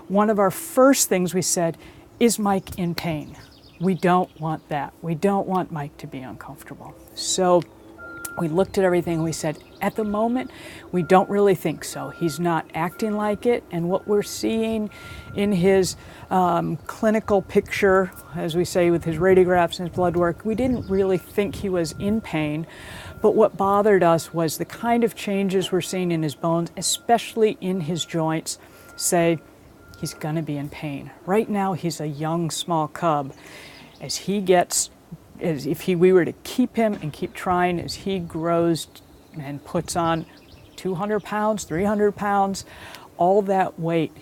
one of our first things we said, is Mike in pain? We don't want that. We don't want Mike to be uncomfortable. So we looked at everything and we said, at the moment, we don't really think so. He's not acting like it, and what we're seeing in his clinical picture, as we say, with his radiographs and his blood work, we didn't really think he was in pain. But what bothered us was the kind of changes we're seeing in his bones, especially in his joints, say he's going to be in pain. Right now, he's a young, small cub. As he gets, we were to keep him and keep trying, as he grows and puts on 200 pounds, 300 pounds, all that weight,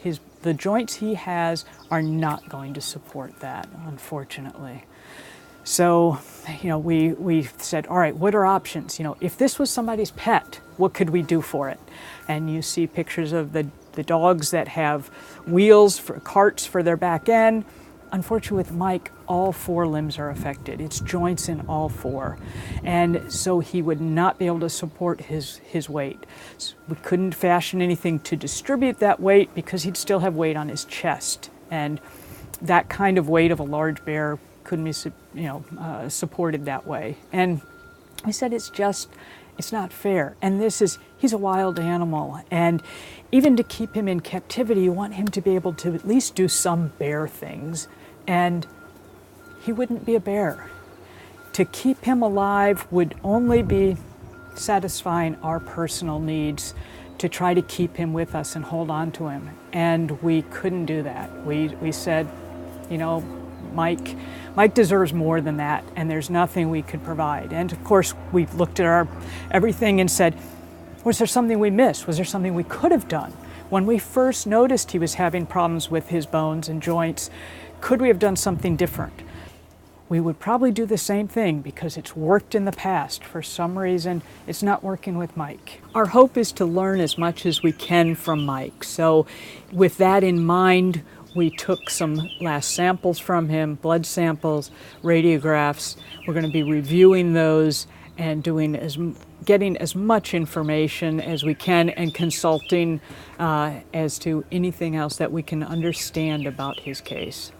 the joints he has are not going to support that, unfortunately. So, we said, all right, what are options? If this was somebody's pet, what could we do for it? And you see pictures of the dogs that have wheels for carts for their back end. Unfortunately, with Mike, all 4 limbs are affected. It's joints in all 4. And so he would not be able to support his weight. So we couldn't fashion anything to distribute that weight because he'd still have weight on his chest. And that kind of weight of a large bear couldn't be supported that way. And we said, it's not fair. And he's a wild animal. And even to keep him in captivity, you want him to be able to at least do some bear things. And he wouldn't be a bear. To keep him alive would only be satisfying our personal needs to try to keep him with us and hold on to him. And we couldn't do that. We said, Mike deserves more than that, and there's nothing we could provide. And of course, we looked at everything and said, was there something we missed? Was there something we could have done? When we first noticed he was having problems with his bones and joints, could we have done something different? We would probably do the same thing because it's worked in the past. For some reason, it's not working with Mike. Our hope is to learn as much as we can from Mike. So with that in mind, we took some last samples from him, blood samples, radiographs. We're going to be reviewing those and getting as much information as we can and consulting as to anything else that we can understand about his case.